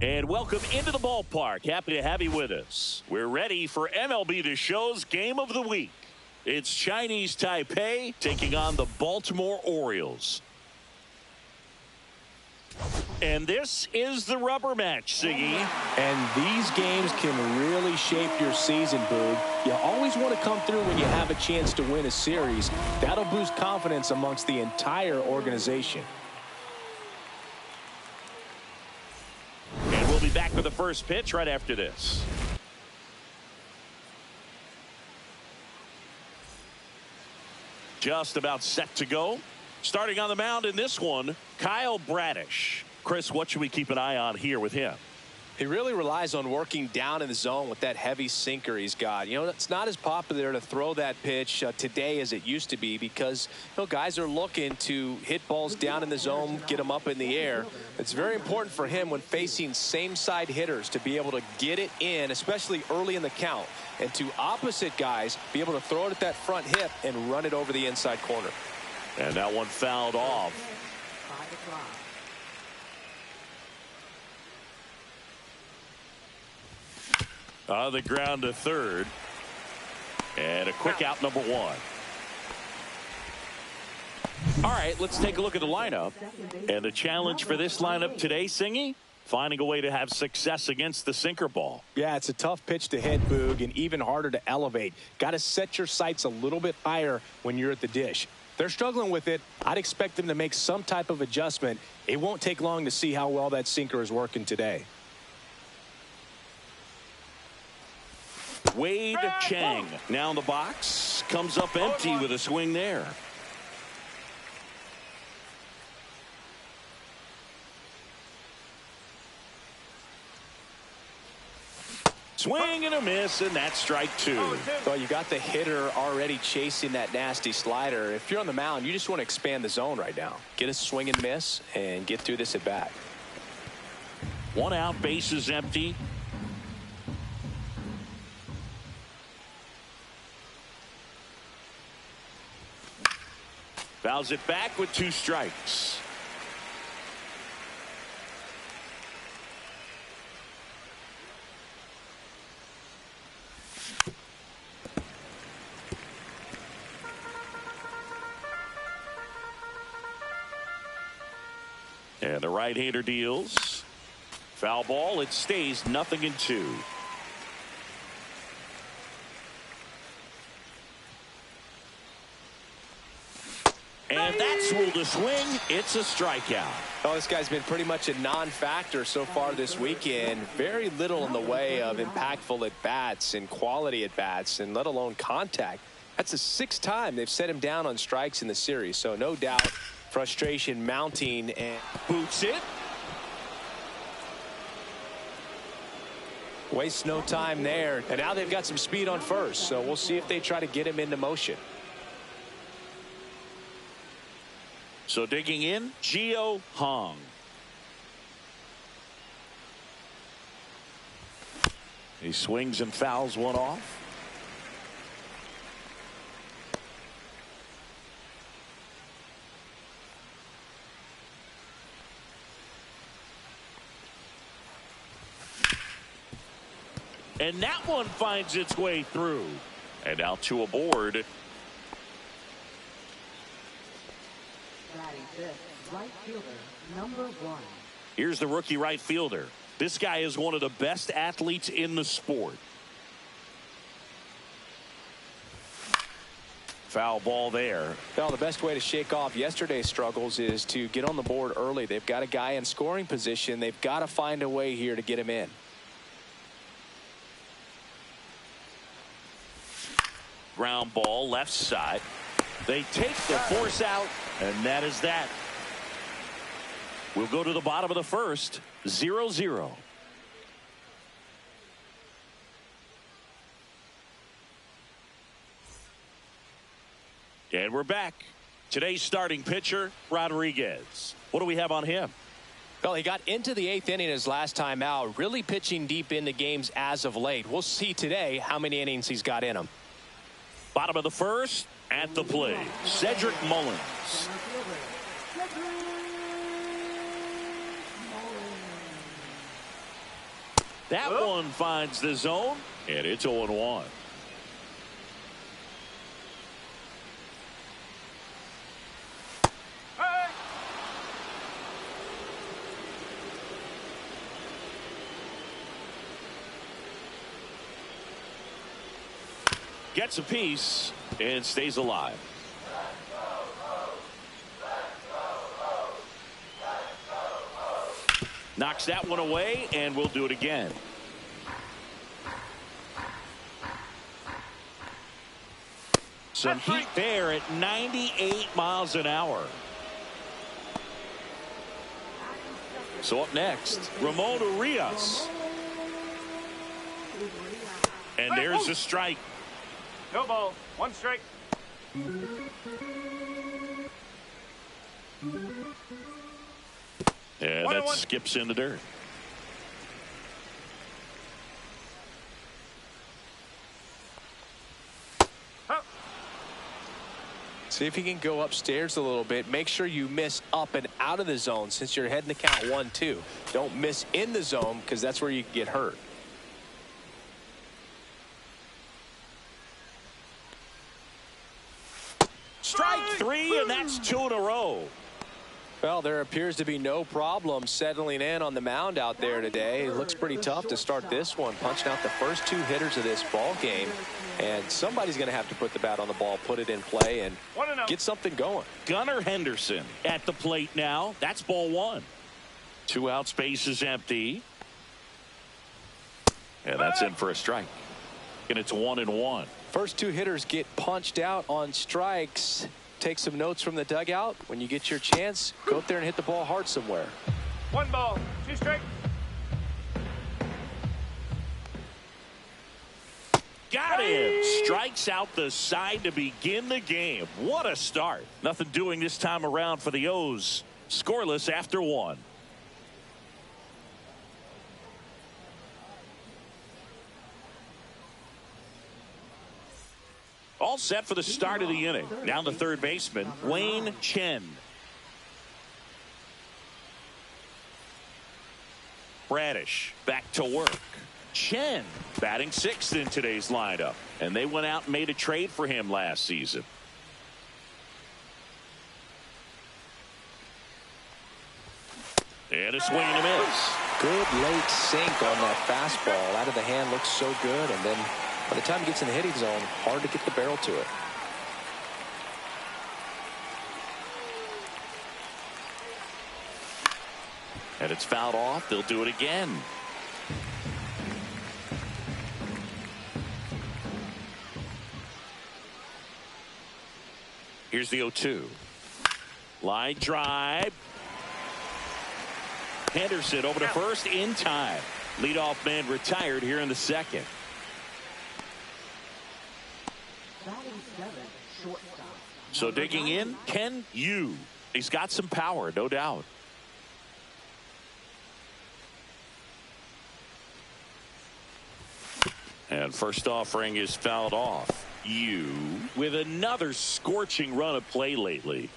And welcome into the ballpark. Happy to have you with us. We're ready for MLB The Show's Game of the Week. It's Chinese Taipei taking on the Baltimore Orioles. And this is the rubber match, Siggy. And these games can really shape your season, Boog. You always want to come through when you have a chance to win a series. That'll boost confidence amongst the entire organization. And we'll be back with the first pitch right after this. Just about set to go. Starting on the mound in this one, Kyle Bradish. Chris, what should we keep an eye on here with him? He really relies on working down in the zone with that heavy sinker he's got. You know, it's not as popular to throw that pitch today as it used to be because, you know, guys are looking to hit balls down in the zone, get them up in the air. It's very important for him when facing same side hitters to be able to get it in, especially early in the count, and to opposite guys be able to throw it at that front hip and run it over the inside corner. And that one fouled off. On the ground to third. And a quick out, number one. All right, let's take a look at the lineup. And the challenge for this lineup today, Singy, finding a way to have success against the sinker ball. Yeah, it's a tough pitch to hit, Boog, and even harder to elevate. Got to set your sights a little bit higher when you're at the dish. They're struggling with it. I'd expect them to make some type of adjustment. It won't take long to see how well that sinker is working today. Wade Chang now in the box, comes up empty with a swing there. Swing and a miss, and that's strike two. Well, you got the hitter already chasing that nasty slider. If you're on the mound, you just want to expand the zone right now. Get a swing and miss and get through this at bat. One out, bases empty. Fouls it back with two strikes. And the right-hander deals. Foul ball. It stays 0-2. And that's ruled a swing. It's a strikeout. Oh, this guy's been pretty much a non-factor so far this weekend. Very little in the way of impactful at-bats and quality at-bats, and let alone contact. That's the 6th time they've set him down on strikes in the series. So no doubt frustration mounting, and boots it. Wastes no time there. And now they've got some speed on first. So we'll see if they try to get him into motion. So digging in, Gio Hong. He swings and fouls one off. And that one finds its way through. And now two aboard. Right fielder, number 1. Here's the rookie right fielder. This guy is one of the best athletes in the sport. Foul ball there. Well, the best way to shake off yesterday's struggles is to get on the board early. They've got a guy in scoring position. They've got to find a way here to get him in. Ground ball left side. They take the force out, and that is that. We'll go to the bottom of the first. 0-0. And we're back. Today's starting pitcher, Rodriguez. What do we have on him? Well, he got into the 8th inning his last time out, really pitching deep into games as of late. We'll see today how many innings he's got in him. Bottom of the first, at the plate, Cedric Mullins. That one finds the zone, and it's 0-1. Gets a piece and stays alive. Knocks that one away, and we'll do it again. Some heat there at 98 miles an hour. So up next, Ramon Urias. And there's a strike. No ball. 1 strike. And that skips in the dirt. See if you can go upstairs a little bit. Make sure you miss up and out of the zone since you're heading to count 1-2. Don't miss in the zone because that's where you can get hurt. Strike 3, and that's 2 in a row. Well, there appears to be no problem settling in on the mound out there today. It looks pretty tough to start this one, punching out the first 2 hitters of this ball game. And somebody's going to have to put the bat on the ball, put it in play, and get something going. Gunnar Henderson at the plate now. That's ball 1. 2 out, space is empty. And that's in for a strike. And it's 1-1. First 2 hitters get punched out on strikes. Take some notes from the dugout. When you get your chance, go up there and hit the ball hard somewhere. 1 ball, 2 strike. Got him. Strikes out the side to begin the game. What a start. Nothing doing this time around for the O's. Scoreless after 1. All set for the start of the inning. Down to third baseman, Wayne Chen. Bradish back to work. Chen batting 6th in today's lineup. And they went out and made a trade for him last season. And a swing and a miss. Good late sink on that fastball. Out of the hand, looks so good. And then by the time he gets in the hitting zone, hard to get the barrel to it. And it's fouled off. They'll do it again. Here's the 0-2. Line drive. Henderson over to first in time. Leadoff man retired here in the 2nd. So digging in, Ken Yu. He's got some power, no doubt. And first offering is fouled off. Yu with another scorching run of play lately.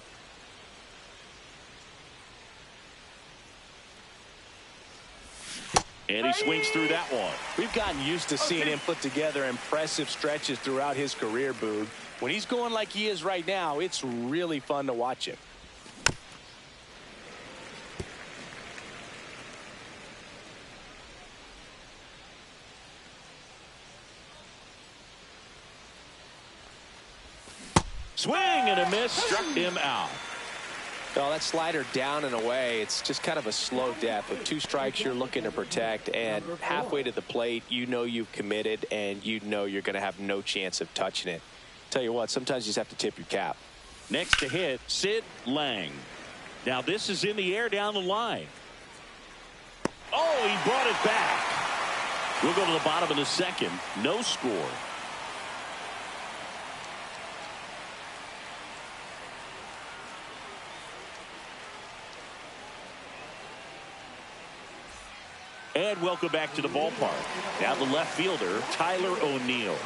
And he swings through that one. We've gotten used to seeing him put together impressive stretches throughout his career, Boog. When he's going like he is right now, it's really fun to watch him. Swing and a miss, struck him out. Well, that slider down and away, it's just kind of a slow death. With 2 strikes you're looking to protect, and halfway to the plate, you know you've committed, and you know you're going to have no chance of touching it. Tell you what, sometimes you just have to tip your cap. Next to hit, Sid Lang. Now this is in the air down the line. Oh, he brought it back. We'll go to the bottom of the second. No score. And welcome back to the ballpark. Now the left fielder, Tyler O'Neill.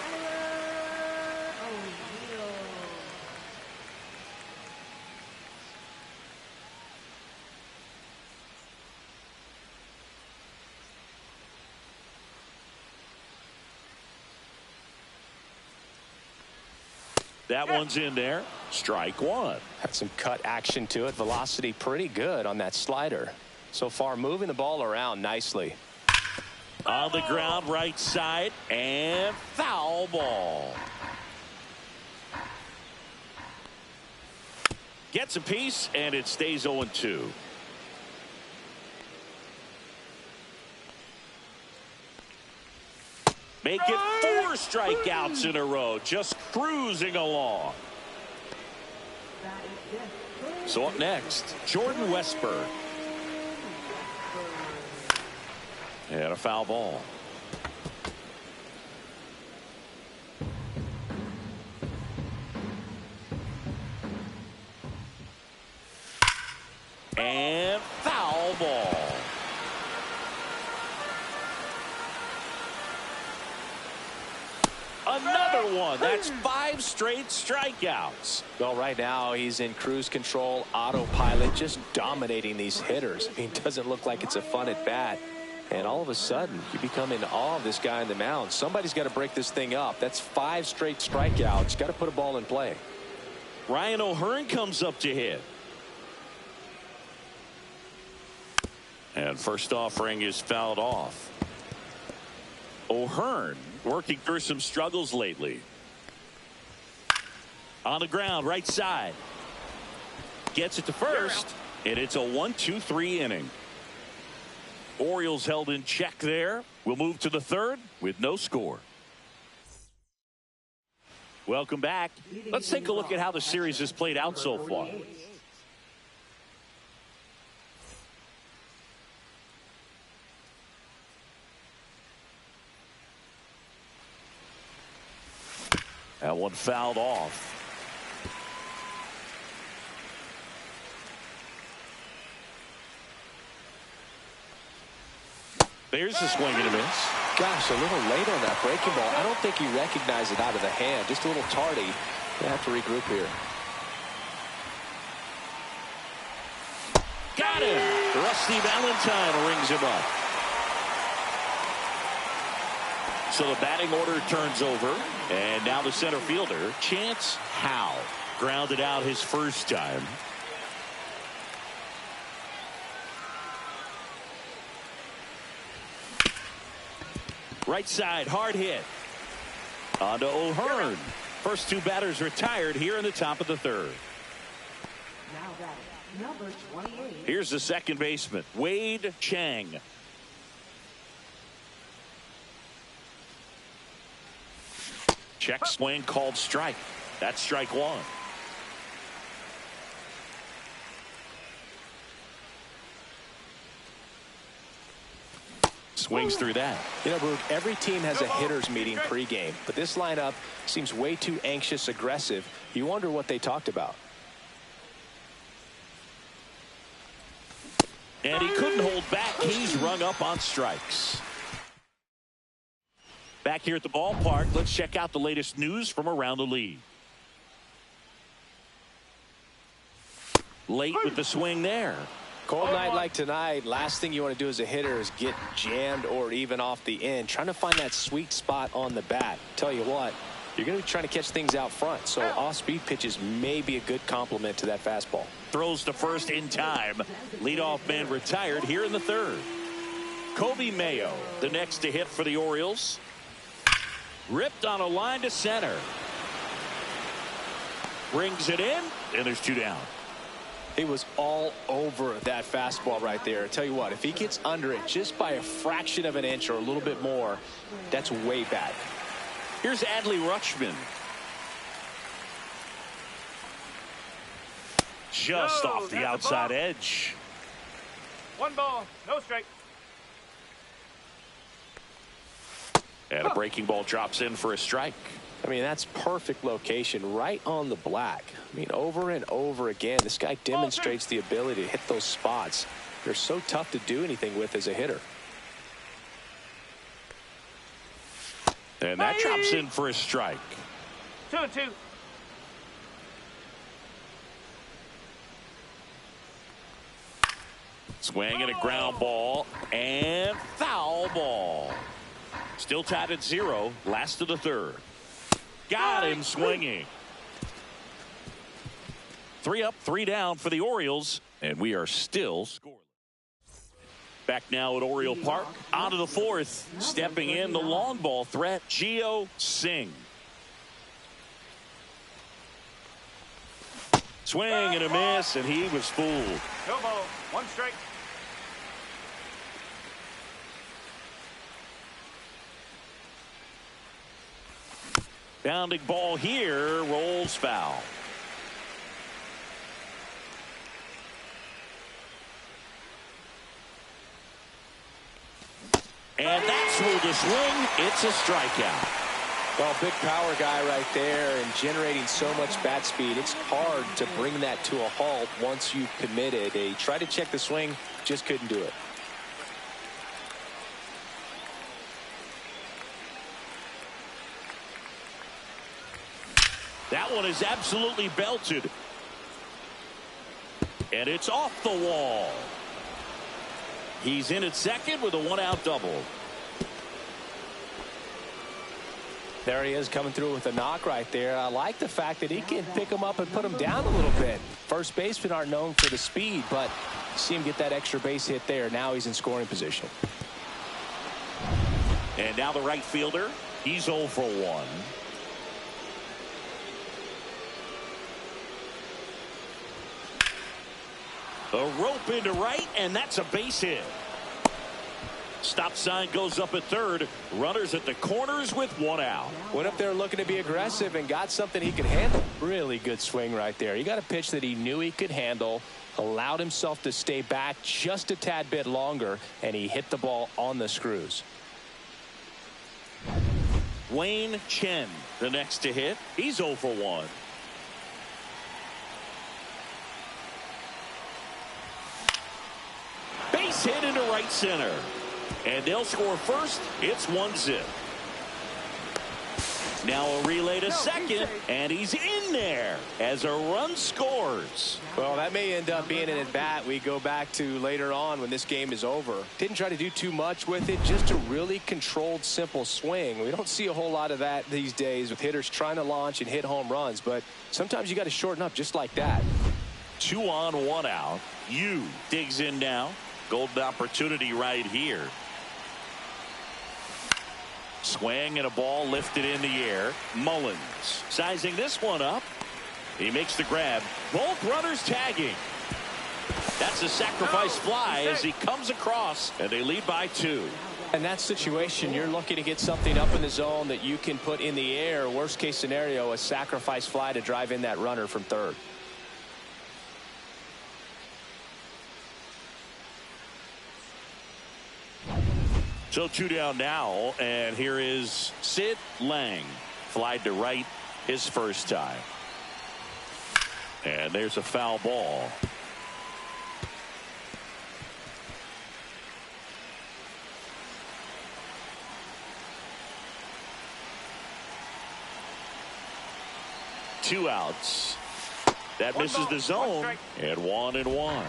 That one's in there. Strike one. Had some cut action to it. Velocity pretty good on that slider. So far, moving the ball around nicely. On the ground, right side, and foul ball. Gets a piece, and it stays 0-2. Make it 4 strikeouts in a row, just cruising along. So up next, Jordan Westburg. And a foul ball. And foul ball. Another one. That's 5 straight strikeouts. Well, right now he's in cruise control, autopilot, just dominating these hitters. I mean, it doesn't look like it's a fun at bat. And all of a sudden, you become in awe of this guy on the mound. Somebody's got to break this thing up. That's 5 straight strikeouts. Got to put a ball in play. Ryan O'Hearn comes up to hit. And first offering is fouled off. O'Hearn working through some struggles lately. On the ground, right side. Gets it to first, and it's a 1-2-3 inning. Orioles held in check there. We'll move to the third with no score. Welcome back. Let's take a look at how the series has played out so far. That one fouled off. There's the swing and a miss. Gosh, a little late on that breaking ball. I don't think he recognized it out of the hand. Just a little tardy. They have to regroup here. Got him. Rusty Valentine rings him up. So the batting order turns over. And now the center fielder, Chance Howe, grounded out his first time. Right side, hard hit. On to O'Hearn. First 2 batters retired here in the top of the third. Now batting, number 28. Here's the second baseman, Wade Chang. Check swing called strike. That's strike one. Swings through that. You know, Brooke, every team has a hitters meeting pregame, but this lineup seems way too anxious, aggressive. You wonder what they talked about. And he couldn't hold back. He's rung up on strikes. Back here at the ballpark, let's check out the latest news from around the league. Late with the swing there. Cold night like tonight, last thing you want to do as a hitter is get jammed or even off the end. Trying to find that sweet spot on the bat. Tell you what, you're going to be trying to catch things out front, so off-speed pitches may be a good complement to that fastball. Throws to first in time. Leadoff man retired here in the third. Kobe Mayo, the next to hit for the Orioles. Ripped on a line to center. Brings it in, and there's 2 down. He was all over that fastball right there. I tell you what, if he gets under it just by a fraction of an inch or a little bit more, that's way back. Here's Adley Rutschman. just No, off the that's a outside ball. edge. 1 ball, no strike. And a breaking ball drops in for a strike. I mean, that's perfect location, right on the black. I mean, over and over again, this guy demonstrates the ability to hit those spots. They're so tough to do anything with as a hitter. And that drops in for a strike. 2-2. Swing and a ground ball and foul ball. Still tied at 0. Last of the third. Got him swinging. 3 up, 3 down for the Orioles, and we are still scoreless. Back now at Oriole Park. On to the 4th. Stepping in the long ball threat, Gio Singh. Swing and a miss, and he was fooled. No ball, 1 strike. Bounding ball here, rolls foul. And that's where the swing. It's a strikeout. Well, big power guy right there and generating so much bat speed. It's hard to bring that to a halt once you've committed. He tried to check the swing, just couldn't do it. That one is absolutely belted. And it's off the wall. He's in at second with a 1-out double. There he is coming through with a knock right there. I like the fact that he can pick him up and put him down a little bit. First basemen aren't known for the speed, but see him get that extra base hit there. Now he's in scoring position. And now the right fielder. He's 0 for 1. A rope into right, and that's a base hit. Stop sign goes up at third. Runners at the corners with 1 out. Went up there looking to be aggressive and got something he could handle. Really good swing right there. He got a pitch that he knew he could handle, allowed himself to stay back just a tad bit longer, and he hit the ball on the screws. Wayne Chen, the next to hit. He's 0 for 1. Base hit into right center. And they'll score first. It's 1-0. Now a relay to second, and he's in there as a run scores. Well, that may end up being an at-bat we go back to later on when this game is over. Didn't try to do too much with it, just a really controlled, simple swing. We don't see a whole lot of that these days with hitters trying to launch and hit home runs, but sometimes you got to shorten up just like that. 2 on, 1 out. Yu digs in now. Golden opportunity right here. Swing and a ball lifted in the air. Mullins sizing this one up. He makes the grab. Both runners tagging. That's a sacrifice fly as he comes across, and they lead by 2. In that situation, you're looking to get something up in the zone that you can put in the air. Worst case scenario, a sacrifice fly to drive in that runner from third. So 2 down now, and here is Sid Lang. Flied to right his first time. And there's a foul ball. Two outs. That misses the zone, and 1-1.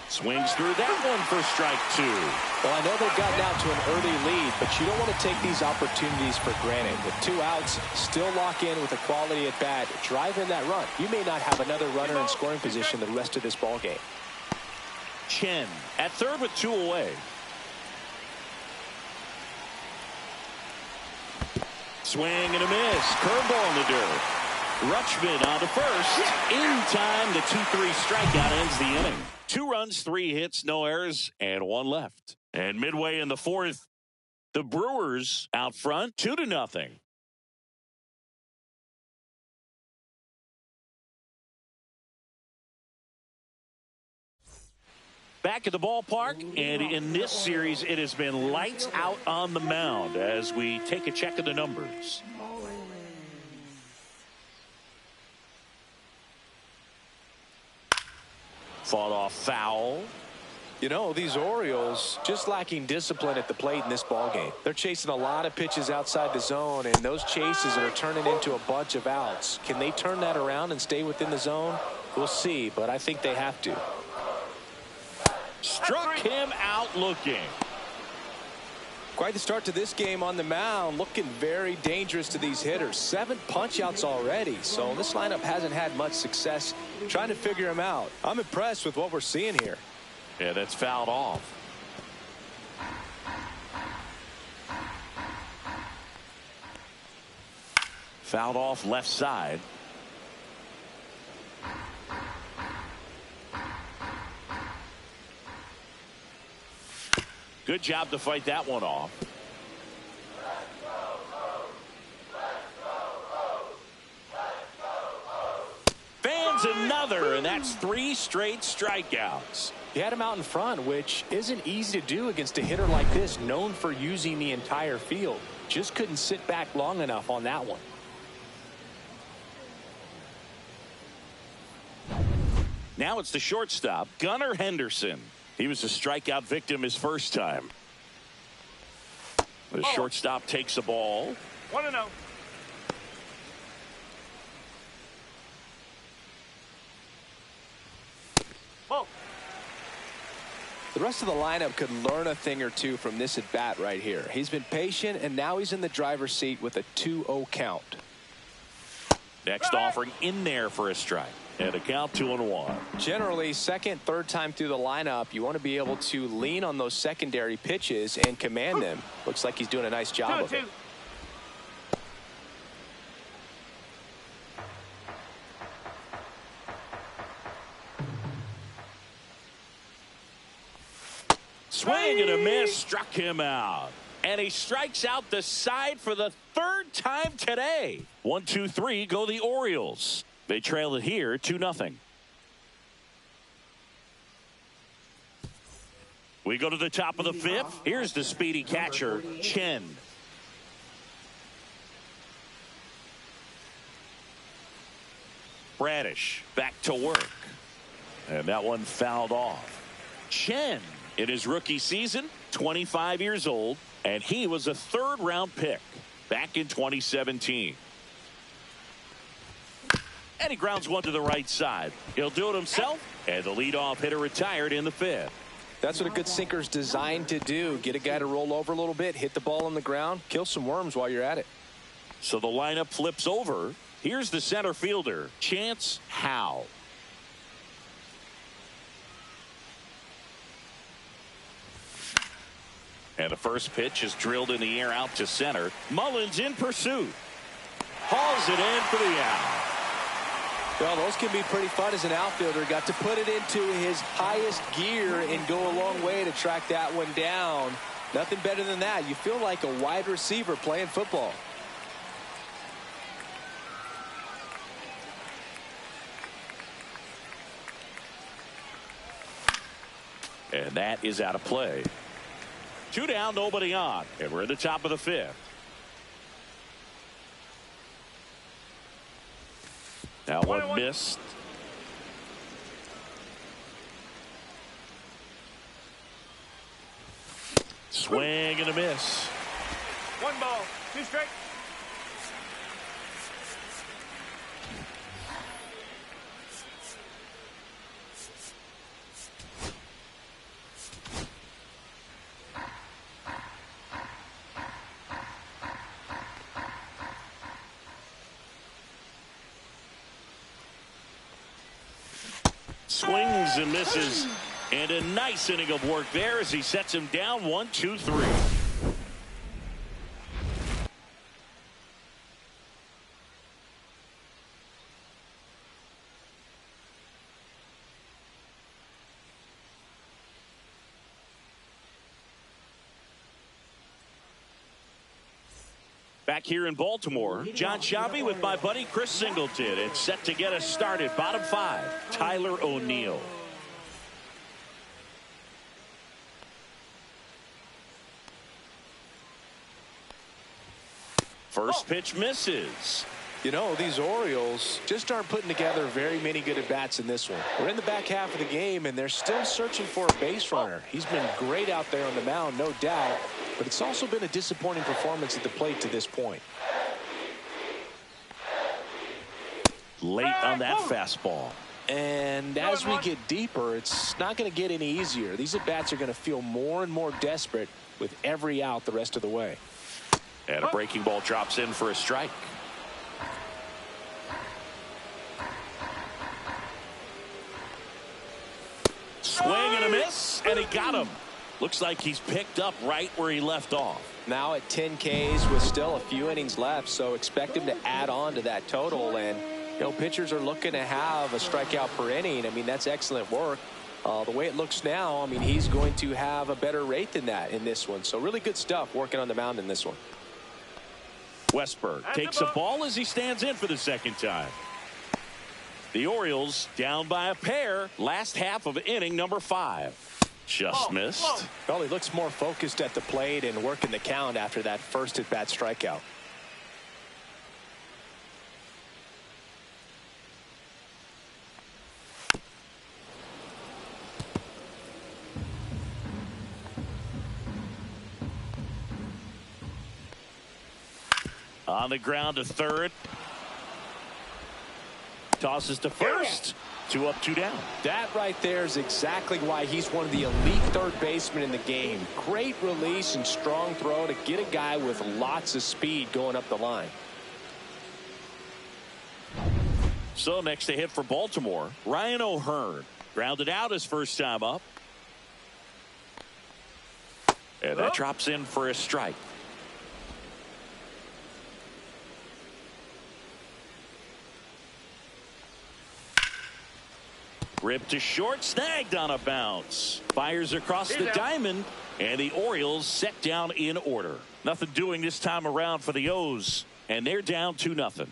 Swings through that one for strike 2. Well, I know they've gotten out to an early lead, but you don't want to take these opportunities for granted. With 2 outs, still lock in with a quality at bat, drive in that run. You may not have another runner in scoring position the rest of this ball game. Chen at third with 2 away. Swing and a miss. Curveball in the dirt. Rutschman on to first. In time, the 2-3 strikeout ends the inning. 2 runs, 3 hits, no errors, and 1 left. And midway in the 4th, The Brewers out front 2-0. Back at the ballpark, and in this series, it has been lights out on the mound as we take a check of the numbers. Fought off foul. You know, these Orioles just lacking discipline at the plate in this ballgame. They're chasing a lot of pitches outside the zone, and those chases are turning into a bunch of outs. Can they turn that around and stay within the zone? We'll see, but I think they have to. Struck him out looking. Quite the start to this game on the mound, looking very dangerous to these hitters. 7 punch-outs already, so this lineup hasn't had much success trying to figure him out. I'm impressed with what we're seeing here. Yeah, that's fouled off. Fouled off left side. Good job to fight that one off. Fans another, and that's 3 straight strikeouts. He had him out in front, which isn't easy to do against a hitter like this, known for using the entire field. Just couldn't sit back long enough on that one. Now it's the shortstop, Gunnar Henderson. He was a strikeout victim his first time. The shortstop takes the ball. 1-0. Ball. The rest of the lineup could learn a thing or two from this at bat right here. He's been patient, and now he's in the driver's seat with a 2-0 count. Next offering in there for a strike. And a count 2-1. Generally, second, third time through the lineup, you want to be able to lean on those secondary pitches and command them. Looks like he's doing a nice job of it. 2-2. Swing and a miss, struck him out. And he strikes out the side for the 3rd time today. 1-2-3 go the Orioles. They trail it here 2-0. We go to the top of the 5th. Here's the speedy catcher, Chen. Bradish back to work. And that one fouled off. Chen, in his rookie season, 25 years old, and he was a 3rd-round pick back in 2017. And he grounds one to the right side. He'll do it himself, and the leadoff hitter retired in the 5th. That's what a good sinker's designed to do. Get a guy to roll over a little bit, hit the ball on the ground, kill some worms while you're at it. So the lineup flips over. Here's the center fielder, Chance Howe. And the first pitch is drilled in the air out to center. Mullins in pursuit. Hauls it in for the out. Well, those can be pretty fun as an outfielder. Got to put it into his highest gear and go a long way to track that one down. Nothing better than that. You feel like a wide receiver playing football. And that is out of play. 2 down, nobody on. And we're at the top of the 5th. Now one missed. Swing and a miss. 1 ball, 2 strike. Swings and misses. And a nice inning of work there as he sets him down 1-2-3. Back here in Baltimore, John Shabby with my buddy Chris Singleton. It's set to get us started. Bottom 5, Tyler O'Neill. First pitch misses. You know, these Orioles just aren't putting together very many good at-bats in this one. We're in the back half of the game, and they're still searching for a base runner. He's been great out there on the mound, no doubt, but it's also been a disappointing performance at the plate to this point. Late on that fastball. And as we get deeper, it's not going to get any easier. These at-bats are going to feel more and more desperate with every out the rest of the way. And a breaking ball drops in for a strike. Swing and a miss, and he got him. Looks like he's picked up right where he left off. Now at 10 Ks with still a few innings left, so expect him to add on to that total. And, you know, pitchers are looking to have a strikeout per inning. I mean, that's excellent work. The way it looks now, I mean, he's going to have a better rate than that in this one. So really good stuff working on the mound in this one. Westberg takes a ball as he stands in for the second time. The Orioles down by a pair. Last half of inning number 5. Just missed. Well, he looks more focused at the plate and working the count after that first at-bat strikeout. On the ground to third. Tosses to first. 2 up, 2 down. That right there is exactly why he's one of the elite third basemen in the game. Great release and strong throw to get a guy with lots of speed going up the line. So next to hit for Baltimore, Ryan O'Hearn. Grounded out his first time up. And that drops in for a strike. Ripped to short, snagged on a bounce. Fires across the diamond, and the Orioles set down in order. Nothing doing this time around for the O's, and they're down 2-0.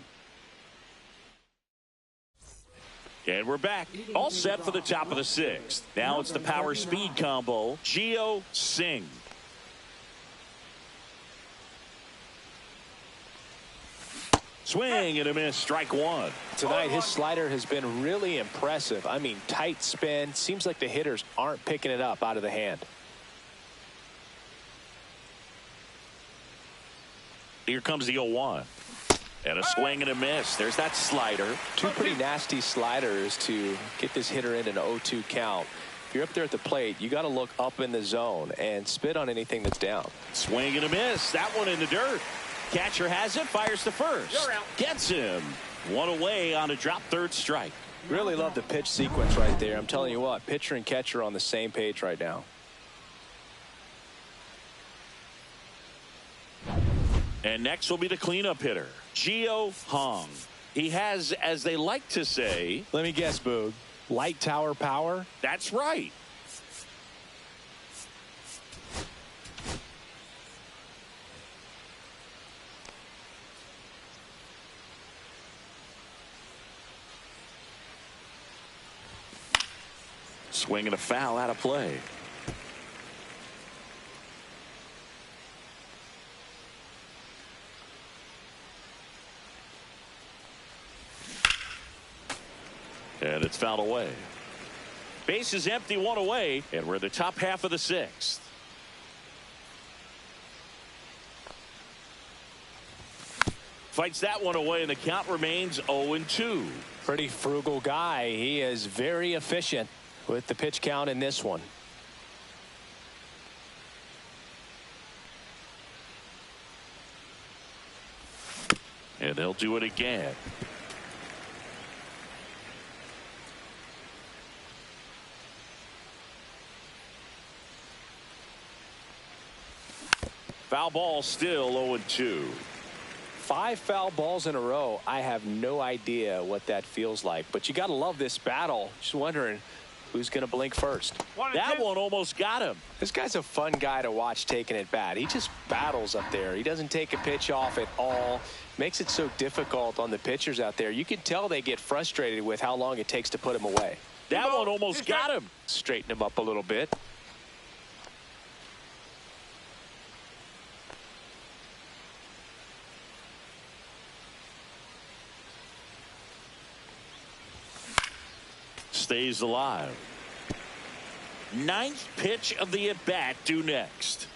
And we're back, all set for the top of the 6th. Now it's the power speed combo, Gio Singh. Swing and a miss, strike 1. Tonight, his slider has been really impressive. I mean, tight spin. Seems like the hitters aren't picking it up out of the hand. Here comes the 0-1. And a swing and a miss. There's that slider. 2 pretty nasty sliders to get this hitter in an 0-2 count. If you're up there at the plate, you got to look up in the zone and spit on anything that's down. Swing and a miss. That one in the dirt. Catcher has it, fires to first. Gets him. 1 away on a drop third strike. Really love the pitch sequence right there. I'm telling you what, pitcher and catcher are on the same page right now. And next will be the cleanup hitter, Gio Hong. He has, as they like to say, let me guess, Boog, light tower power? That's right. Swing and a foul out of play. And it's fouled away. Base is empty, 1 away, and we're the top half of the 6th. Fights that one away, and the count remains 0-2. Pretty frugal guy. He is very efficient with the pitch count in this one. And they'll do it again. Foul ball, still 0-2. 5 foul balls in a row. I have no idea what that feels like, but you got to love this battle. Just wondering, Who's going to blink first? That one almost got him. This guy's a fun guy to watch taking at bat. He just battles up there. He doesn't take a pitch off at all. Makes it so difficult on the pitchers out there. You can tell they get frustrated with how long it takes to put him away. That one almost got him. Straighten him up a little bit. Stays alive. Ninth pitch of the at-bat due next.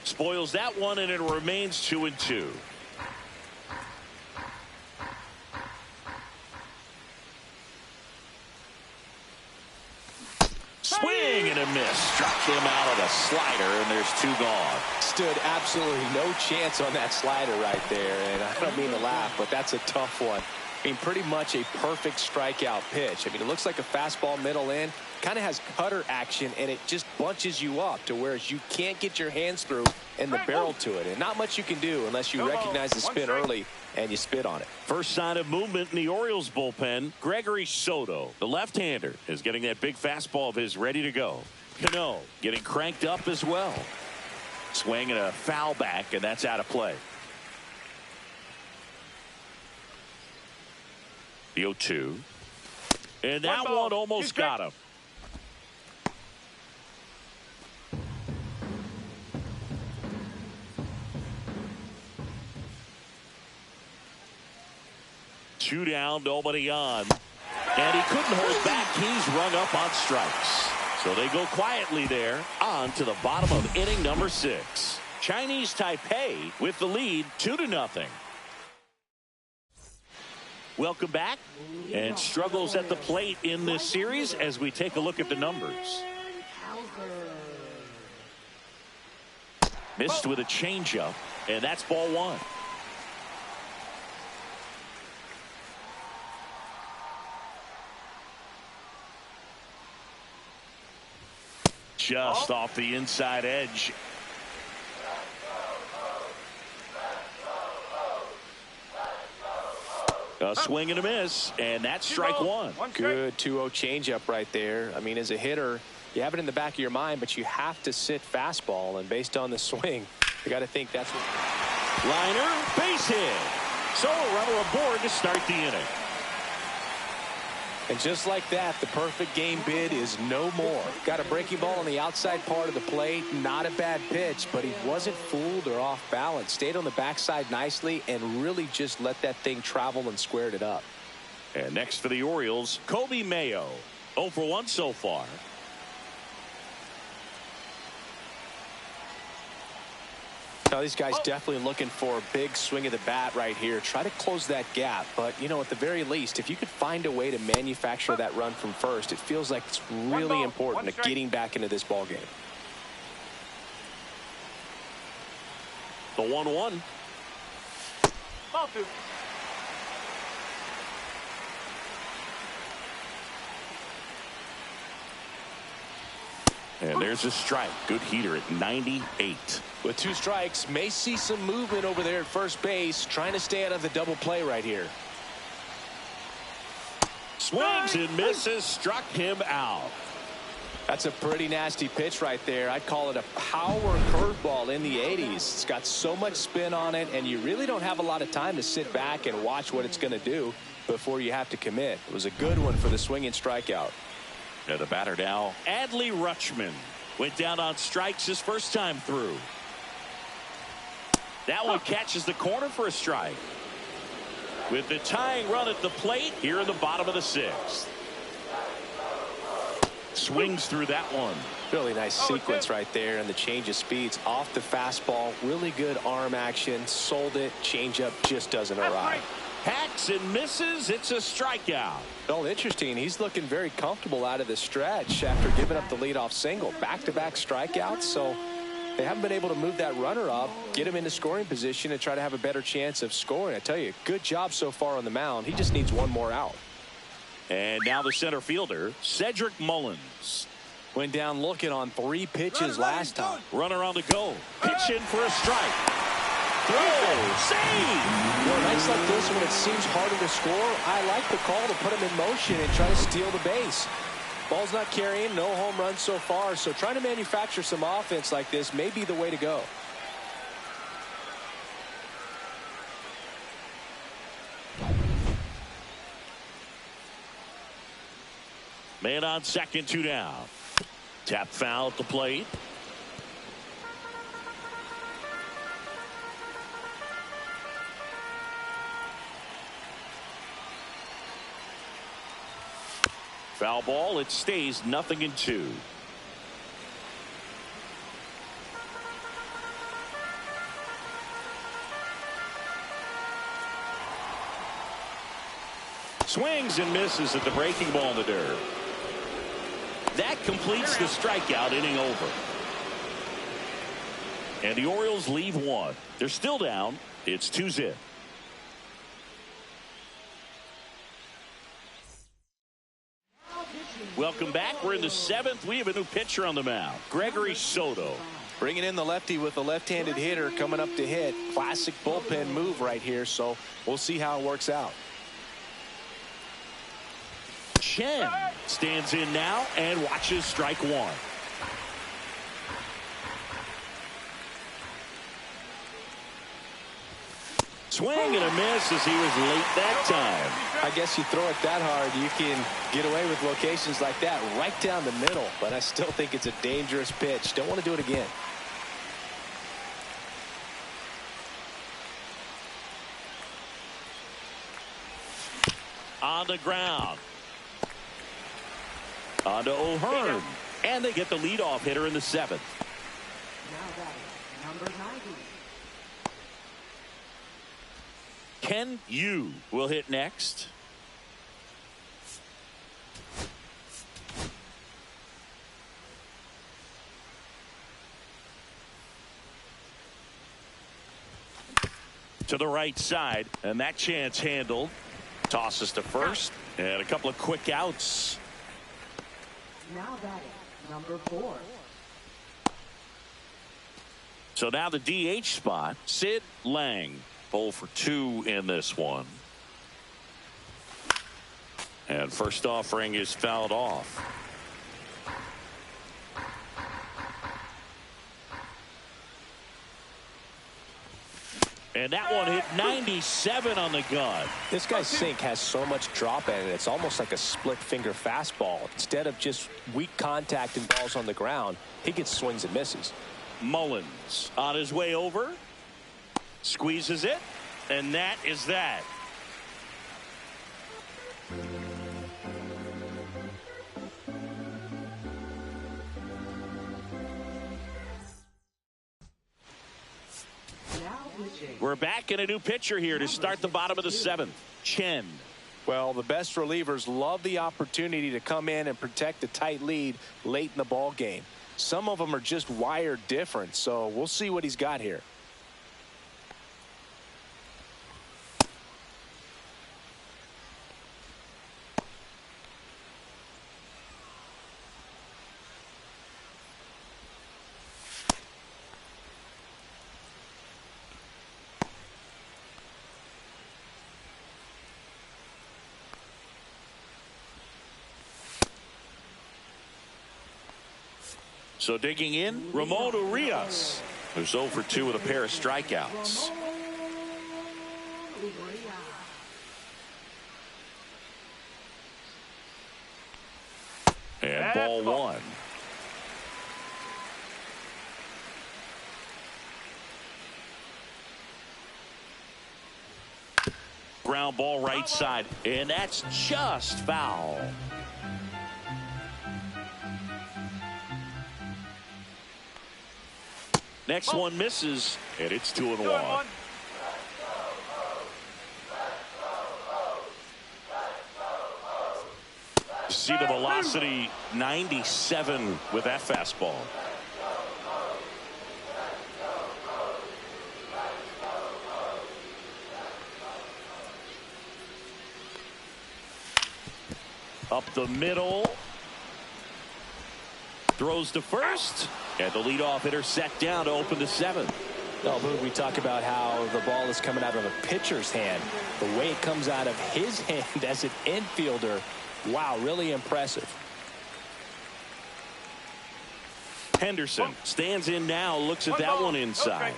Spoils that one, and it remains 2-2. Swing and a miss. Struck him out of the slider, and there's 2 gone. Stood absolutely no chance on that slider right there, and I don't mean to laugh, but that's a tough one. I mean, pretty much a perfect strikeout pitch. I mean, it looks like a fastball middle in, kind of has cutter action, and it just bunches you up to where you can't get your hands through and the barrel to it, and not much you can do unless you recognize the spin early and you spit on it. First sign of movement in the Orioles bullpen. Gregory Soto, the left-hander, is getting that big fastball of his ready to go. Cano getting cranked up as well. Swing and a foul back, and that's out of play. The 0-2. And that one almost got him. Two down, nobody on. And he couldn't hold back. He's rung up on strikes. So they go quietly there on to the bottom of inning number 6. Chinese Taipei with the lead 2-0. Welcome back. And struggles at the plate in this series as we take a look at the numbers. Missed with a changeup, and that's ball 1. Just off the inside edge. A swing and a miss, and that's strike 1. Good 2-0 changeup right there. I mean, as a hitter, you have it in the back of your mind, but you have to sit fastball, and based on the swing, you got to think that's what. Liner, base hit. So a runner aboard to start the inning. And just like that, the perfect game bid is no more. Got a breaking ball on the outside part of the plate. Not a bad pitch, but he wasn't fooled or off balance. Stayed on the backside nicely and really just let that thing travel and squared it up. And next for the Orioles, Kobe Mayo. 0 for 1 so far. Now, these guys definitely looking for a big swing of the bat right here. Try to close that gap. But, you know, at the very least, if you could find a way to manufacture that run from first, it feels like it's really important to getting back into this ball game. The 1-1. Ball 2. And there's a strike. Good heater at 98. With 2 strikes, may see some movement over there at first base, trying to stay out of the double play right here. Swings and misses, struck him out. That's a pretty nasty pitch right there. I'd call it a power curveball in the 80s. It's got so much spin on it, and you really don't have a lot of time to sit back and watch what it's going to do before you have to commit. It was a good one for the swinging strikeout. Now the batter now, Adley Rutschman. Went down on strikes his first time through. That one catches the corner for a strike. With the tying run at the plate here in the bottom of the 6th. Swings through that one. Really nice sequence right there, and the change of speeds off the fastball. Really good arm action. Sold it. Changeup just doesn't arrive. Hacks and misses. It's a strikeout. Well, interesting. He's looking very comfortable out of the stretch after giving up the leadoff single. Back-to-back strikeouts, so they haven't been able to move that runner up, get him into scoring position, and try to have a better chance of scoring. I tell you, good job so far on the mound. He just needs one more out. And now the center fielder, Cedric Mullins. Went down looking on 3 pitches last time. Runner on the go. Pitch in for a strike. throw. Save. Well, nights like this when it seems harder to score, I like the call to put him in motion and try to steal the base. Ball's not carrying, no home runs so far, so trying to manufacture some offense like this may be the way to go. Man on second, 2 down. Tap foul at the plate. Foul ball. It stays 0-2. Swings and misses at the breaking ball in the dirt. That completes the strikeout, inning over. And the Orioles leave one. They're still down. It's 2-0. Welcome back. We're in the 7th. We have a new pitcher on the mound, Gregory Soto. Bringing in the lefty with a left-handed hitter coming up to hit. Classic bullpen move right here, so we'll see how it works out. Chen stands in now and watches strike one. Swing and a miss as he was late that time. I guess you throw it that hard, you can get away with locations like that right down the middle, but I still think it's a dangerous pitch. Don't want to do it again. On the ground. On to O'Hearn. And they get the leadoff hitter in the 7th. Now batting, number 90. Ken Yu will hit next. To the right side, and that chance handled. Tosses to first, and a couple of quick outs. Now batting, number 4. So now the DH spot, Sid Lang. 0 for 2 in this one. And first offering is fouled off. And that one hit 97 on the gun. This guy's sink has so much drop in it. It's almost like a split finger fastball. Instead of just weak contact and balls on the ground, he gets swings and misses. Mullins on his way over. Squeezes it. And that is that. We're back in a new pitcher here to start the bottom of the 7th. Chen. Well, the best relievers love the opportunity to come in and protect a tight lead late in the ball game. Some of them are just wired different, so we'll see what he's got here. So digging in, Ramon Urias, who's 0 for 2 with a pair of strikeouts. And ball 1. Ground ball right side, and that's just foul. Next one misses, and it's 2-1. See the velocity, 97 with that fastball. Up the middle. Throws to first. And the leadoff hitter set down to open the 7th. Well, Boone, we talk about how the ball is coming out of a pitcher's hand. The way it comes out of his hand as an infielder, wow, really impressive. Henderson stands in now, looks at that one inside. Okay.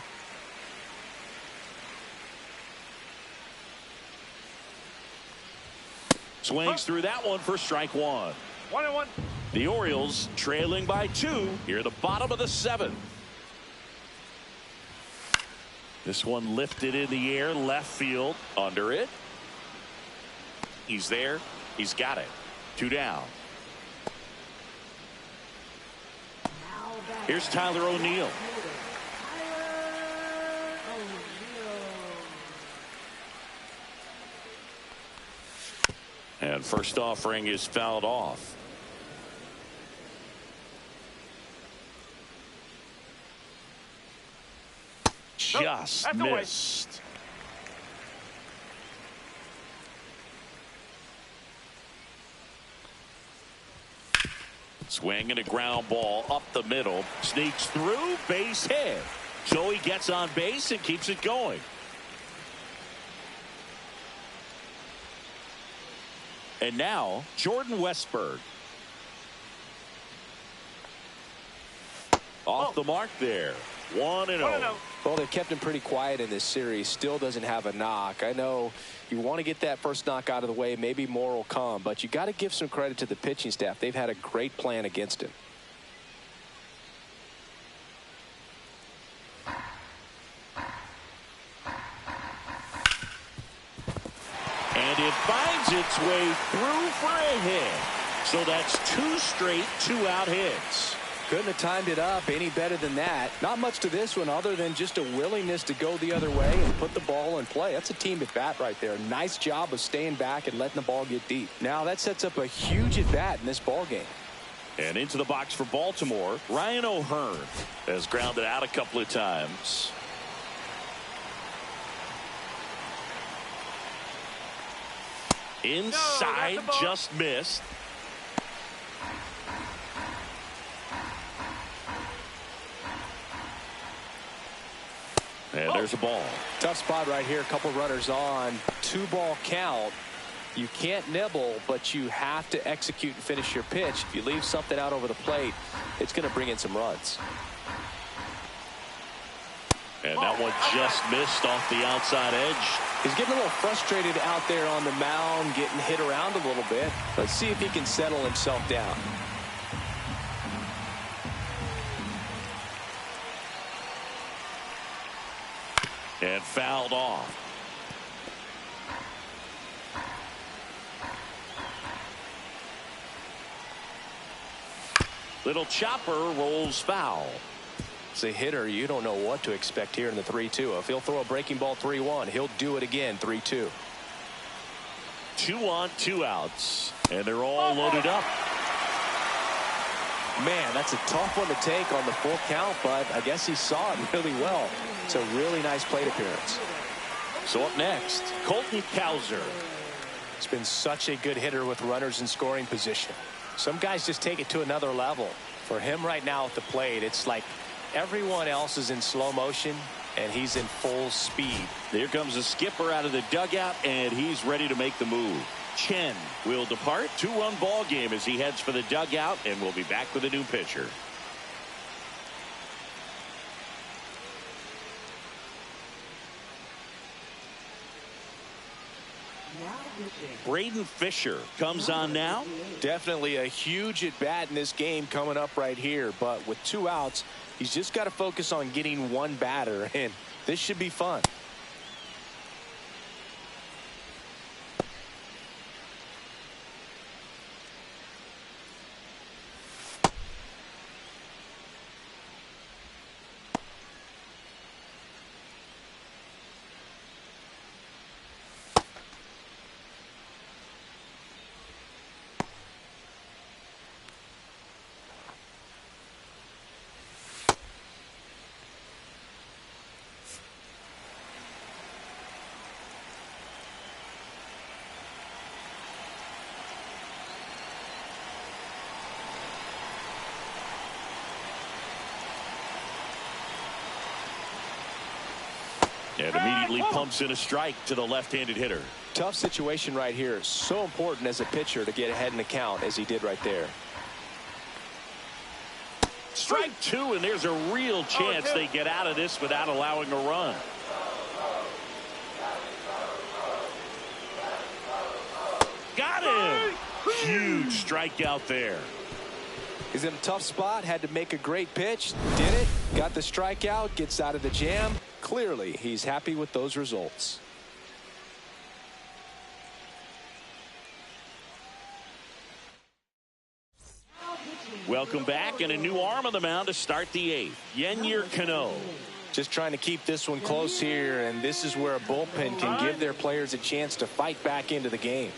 Swings through that one for strike one. 1-1. The Orioles trailing by 2 here at the bottom of the 7th. This one lifted in the air, left field, under it. He's there. He's got it. 2 down. Here's Tyler O'Neill. And first offering is fouled off. Just missed. Swing and a ground ball up the middle. Sneaks through, base hit. So he gets on base and keeps it going. And now, Jordan Westburg. Off the mark there. 1-0. Well, they've kept him pretty quiet in this series. Still doesn't have a knock. I know you want to get that first knock out of the way. Maybe more will come. But you got to give some credit to the pitching staff. They've had a great plan against him. And it finds its way through for a hit. So that's 2 straight 2-out hits. Couldn't have timed it up any better than that. Not much to this one other than just a willingness to go the other way and put the ball in play. That's a team at bat right there. Nice job of staying back and letting the ball get deep. Now that sets up a huge at bat in this ball game. And into the box for Baltimore, Ryan O'Hearn has grounded out a couple of times. Inside, just missed. And there's a ball. Tough spot right here. A couple runners on. 2-ball count. You can't nibble, but you have to execute and finish your pitch. If you leave something out over the plate, it's going to bring in some runs. And that one just missed off the outside edge. He's getting a little frustrated out there on the mound, getting hit around a little bit. Let's see if he can settle himself down. And fouled off. Little chopper rolls foul. As a hitter, you don't know what to expect here in the 3-2. If he'll throw a breaking ball 3-1, he'll do it again 3-2. 2 on, 2 outs. And they're all loaded up. Man, that's a tough one to take on the full count, but I guess he saw it really well. It's a really nice plate appearance. So up next, Colton Cowser. He's been such a good hitter with runners in scoring position. Some guys just take it to another level. For him right now at the plate, it's like everyone else is in slow motion and he's in full speed. Here comes the skipper out of the dugout, and he's ready to make the move. Chen will depart. 2-run ball game as he heads for the dugout, and we'll be back with a new pitcher. Braden Fisher comes on now. Definitely a huge at bat in this game coming up right here, but with 2 outs, he's just got to focus on getting 1 batter, and this should be fun. And immediately pumps in a strike to the left-handed hitter. Tough situation right here. So important as a pitcher to get ahead in the count as he did right there. Strike two, and there's a real chance they get out of this without allowing a run. Got him! Huge strikeout there. He's in a tough spot, had to make a great pitch, did it, got the strikeout, gets out of the jam. Clearly, he's happy with those results. Welcome back, and a new arm on the mound to start the eighth. Yennier Cano. Just trying to keep this one close here, and this is where a bullpen can give their players a chance to fight back into the game.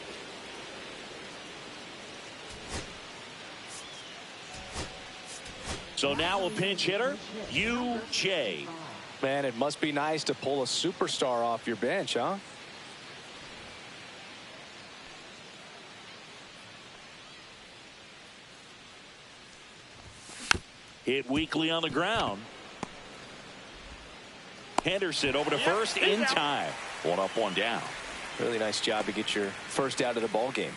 So now a pinch hitter, UJ. Man, it must be nice to pull a superstar off your bench, huh? Hit weakly on the ground. Henderson over to first in time. One up, one down. Really nice job to get your first out of the ball game.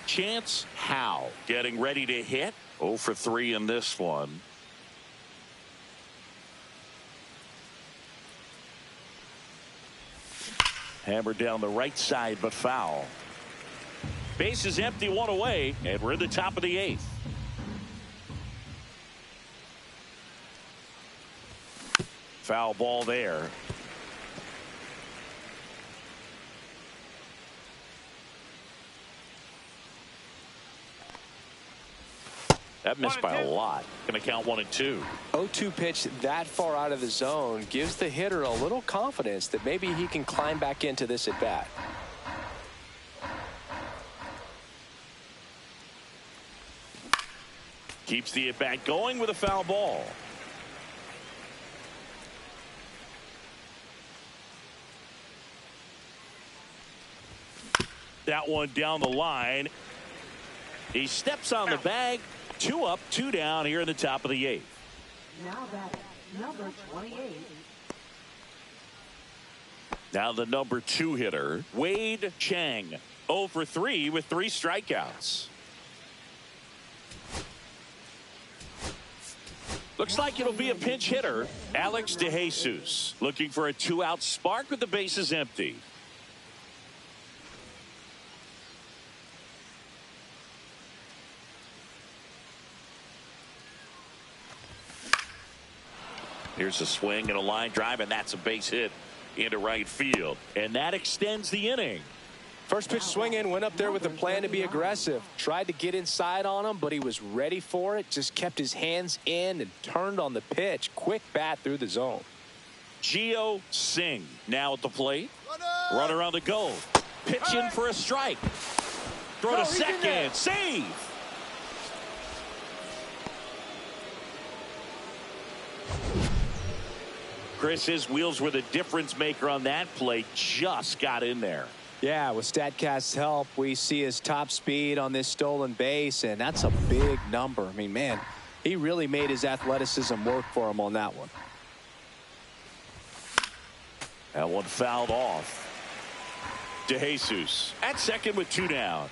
Chance Howe getting ready to hit. 0 for 3 in this one. Hammered down the right side, but foul. Base is empty, one away, and we're in the top of the eighth. Foul ball there. That missed by a lot. Going to count 1 and 2. 0-2 pitch that far out of the zone gives the hitter a little confidence that maybe he can climb back into this at bat. Keeps the at bat going with a foul ball. That one down the line. He steps on the bag. 2 up, 2 down here in the top of the eighth. Now batting, number 28. Now the number 2 hitter, Wade Chang. 0 for 3 with 3 strikeouts. Looks like it'll be a pinch hitter, Alex DeJesus. Looking for a 2-out spark with the bases empty. Here's a swing and a line drive, and that's a base hit into right field. And that extends the inning. First pitch swinging, went up there with a plan to be aggressive. Tried to get inside on him, but he was ready for it. Just kept his hands in and turned on the pitch. Quick bat through the zone. Gio Singh now at the plate. Runner on the go. Pitch in for a strike. Throw to second. Save. Chris, his wheels were the difference maker on that play. Just got in there. Yeah, with StatCast's help, we see his top speed on this stolen base, and that's a big number. I mean, man, he really made his athleticism work for him on that one. That one fouled off. DeJesus at second with 2 down.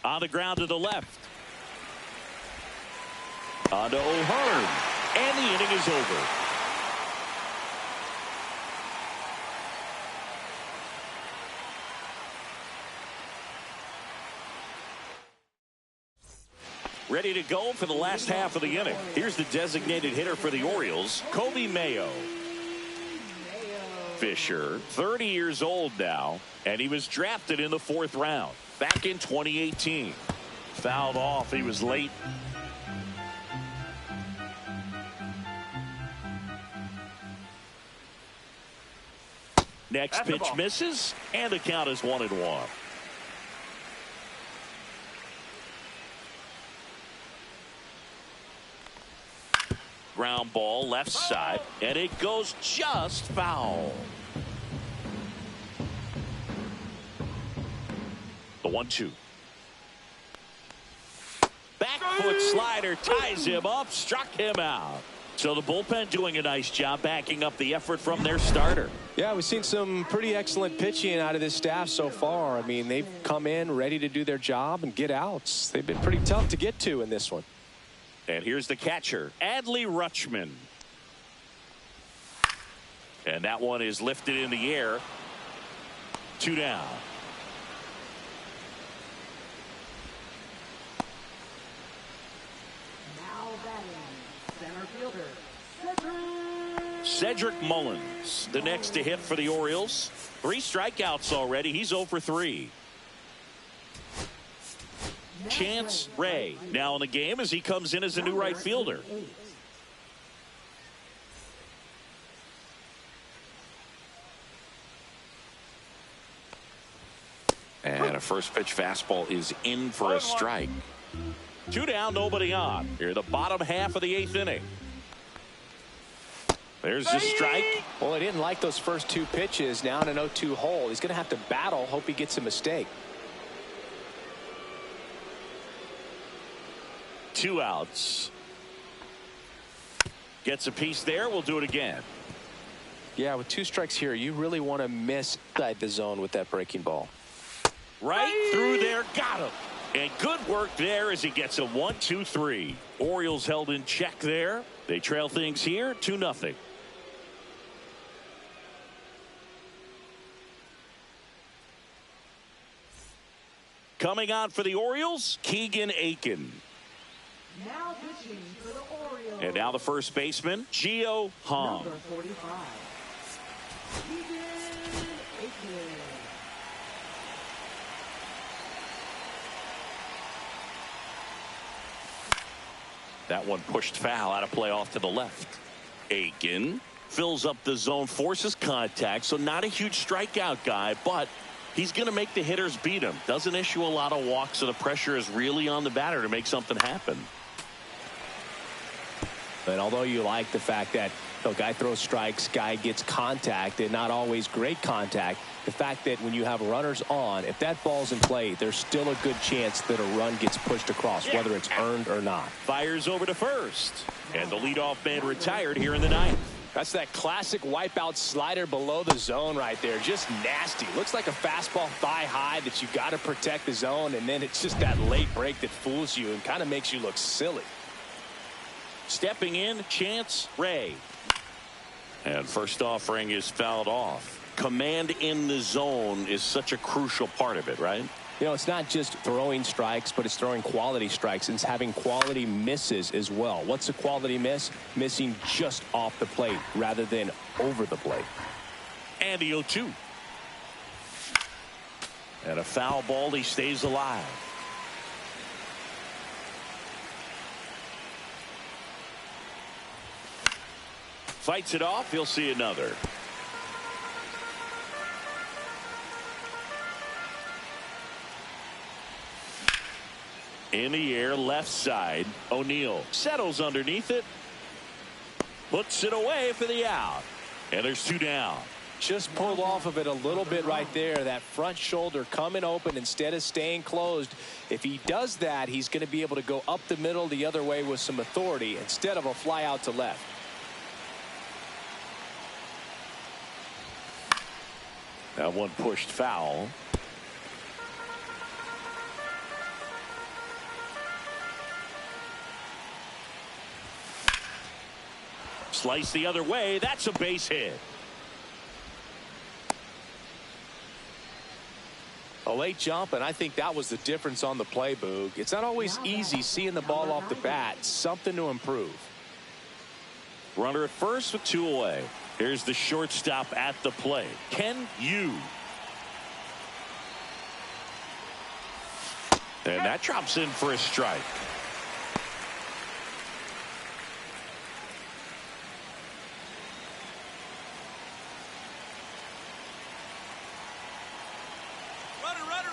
On the ground to the left. On to O'Hearn. And the inning is over. Ready to go for the last half of the inning. Here's the designated hitter for the Orioles, Kobe Mayo. Fisher, 30 years old now, and he was drafted in the 4th round back in 2018. Fouled off. He was late. Next pitch misses, and the count is 1-1. Ground ball left side, and it goes just foul. The 1-2. Back Foot slider ties him up, struck him out. So the bullpen doing a nice job backing up the effort from their starter. Yeah, we've seen some pretty excellent pitching out of this staff so far. I mean, they've come in ready to do their job and get outs. They've been pretty tough to get to in this one. And here's the catcher, Adley Rutschman. And that one is lifted in the air. 2 down. Now batting, center fielder, Cedric Mullins, the next to hit for the Orioles. 3 strikeouts already. He's 0 for 3. Chance Ray now in the game as he comes in as a new right fielder. And a first pitch fastball is in for a strike. 2 down, nobody on. Here, the bottom half of the 8th inning. There's the strike. Well, he didn't like those first 2 pitches. Now in an 0-2 hole. He's going to have to battle. Hope he gets a mistake. 2 outs. Gets a piece there. We'll do it again. Yeah, with 2 strikes here, you really want to miss inside the zone with that breaking ball. Right through there, got him. And good work there as he gets a 1-2-3. Orioles held in check there. They trail things here 2-0. Coming on for the Orioles, Keegan Aiken. now pitching for the Orioles. And now the first baseman, Gio Hong. Number 45, Keegan Aiken. That one pushed foul, out of play off to the left. Aiken fills up the zone, forces contact, so not a huge strikeout guy, but he's going to make the hitters beat him. Doesn't issue a lot of walks, so the pressure is really on the batter to make something happen. But although you like the fact that the guy throws strikes, guy gets contact, and not always great contact, the fact that when you have runners on, if that ball's in play, there's still a good chance that a run gets pushed across, whether it's earned or not. Fires over to first, and the leadoff man retired here in the ninth. That's that classic wipeout slider below the zone right there. Just nasty. Looks like a fastball thigh high that you got to protect the zone, and then it's just that late break that fools you and kind of makes you look silly. Stepping in, Chance Ray. And first offering is fouled off. Command in the zone is such a crucial part of it, right? You know, it's not just throwing strikes, but it's throwing quality strikes, and it's having quality misses as well. What's a quality miss? Missing just off the plate rather than over the plate. And the 0-2. And a foul ball, he stays alive. Fights it off, he'll see another. In the air, left side. O'Neill settles underneath it. Puts it away for the out. And there's 2 down. Just pulled off of it a little bit right there. That front shoulder coming open instead of staying closed. If he does that, he's going to be able to go up the middle the other way with some authority instead of a fly out to left. That one pushed foul. Slice the other way. That's a base hit. A late jump, and I think that was the difference on the play, Boog. It's not always easy seeing the ball off the bat. Something to improve. Runner at first with 2 away. Here's the shortstop at the plate, Ken Yu. And that drops in for a strike.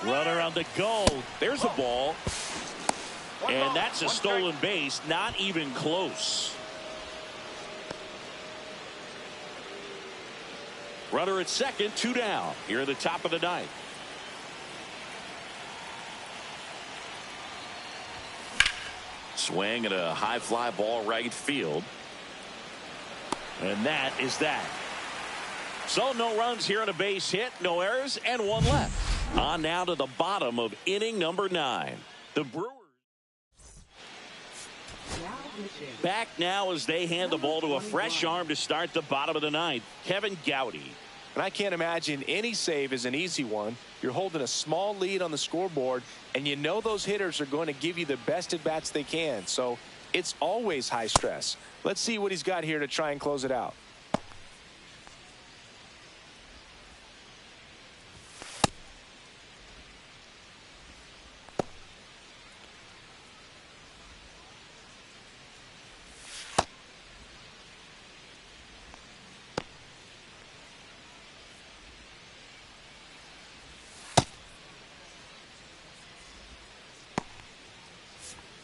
Runner on the go. There's a ball. And that's a stolen base. Not even close. Runner at second, 2 down. Here at the top of the ninth. Swing and a high fly ball right field. And that is that. So no runs here on a base hit, no errors, and one left. On now to the bottom of inning number 9. The Brewers back now as they hand the ball to a fresh arm to start the bottom of the 9th, Kevin Gowdy. And I can't imagine any save is an easy one. You're holding a small lead on the scoreboard, and you know those hitters are going to give you the best at-bats they can. So it's always high stress. Let's see what he's got here to try and close it out.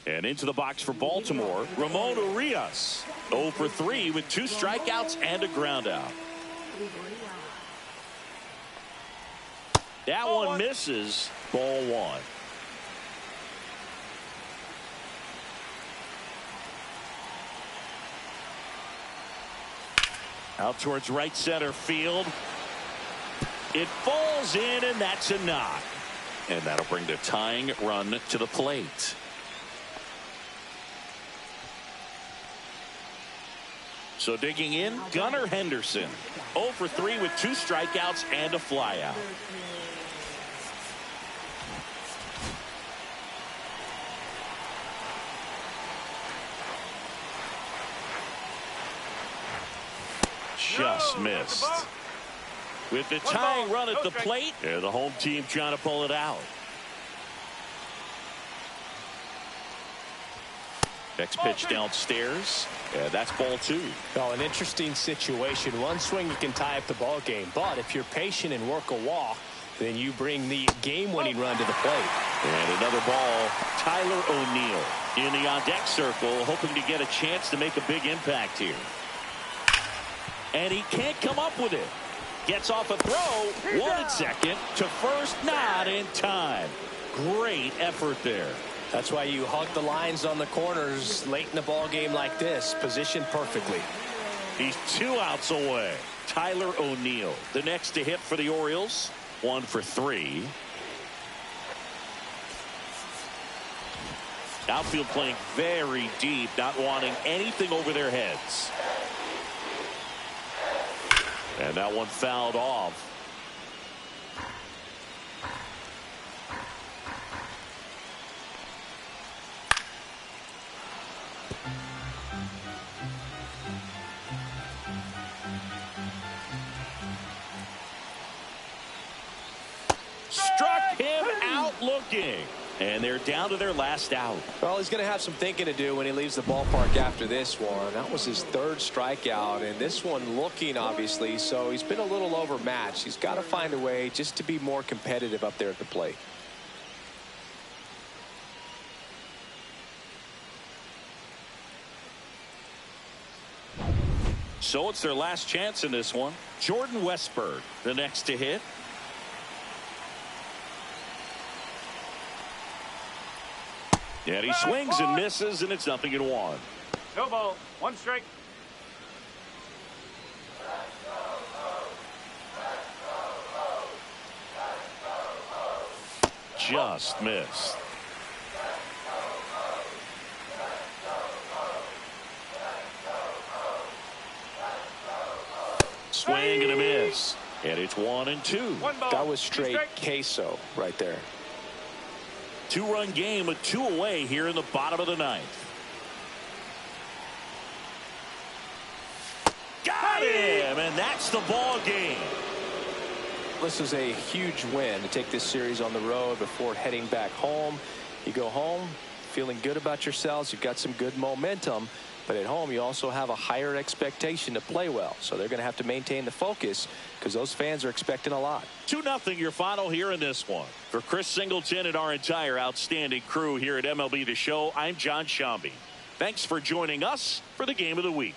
And into the box for Baltimore, Ramon Urias. 0 for 3 with 2 strikeouts and a ground out. That one misses. Ball 1. Out towards right center field. It falls in, and that's a knock. And that'll bring the tying run to the plate. So digging in, Gunnar Henderson. 0 for 3 with 2 strikeouts and a flyout. Just missed. With the tying run at the plate, and the home team trying to pull it out. Next pitch downstairs. Yeah, that's ball 2. Well, an interesting situation. One swing you can tie up the ball game, but if you're patient and work a walk, then you bring the game-winning run to the plate. And another ball. Tyler O'Neill in the on-deck circle, hoping to get a chance to make a big impact here. And he can't come up with it. Gets off a throw. 1 and 2nd to first, not in time. Great effort there. That's why you hug the lines on the corners late in the ball game like this, positioned perfectly. He's 2 outs away. Tyler O'Neill, the next to hit for the Orioles. 1 for 3. Outfield playing very deep, not wanting anything over their heads. And that one fouled off. Struck him out looking. And they're down to their last out. Well, he's going to have some thinking to do when he leaves the ballpark after this one. That was his 3rd strikeout, and this one looking, obviously, so he's been a little overmatched. He's got to find a way just to be more competitive up there at the plate. So it's their last chance in this one. Jordan Westburg, the next to hit. And he swings and misses, and it's 0-1. No ball. 1 strike. Just missed. Swing and a miss. And it's 1 and 2. 1 ball. That was straight queso right there. 2-run game with 2 away here in the bottom of the 9th. Got him, and that's the ball game. This is a huge win to take this series on the road before heading back home. You go home feeling good about yourselves. You've got some good momentum. But at home, you also have a higher expectation to play well. So they're going to have to maintain the focus because those fans are expecting a lot. 2-0 your final here in this one. For Chris Singleton and our entire outstanding crew here at MLB The Show, I'm John Shambi. Thanks for joining us for the Game of the Week.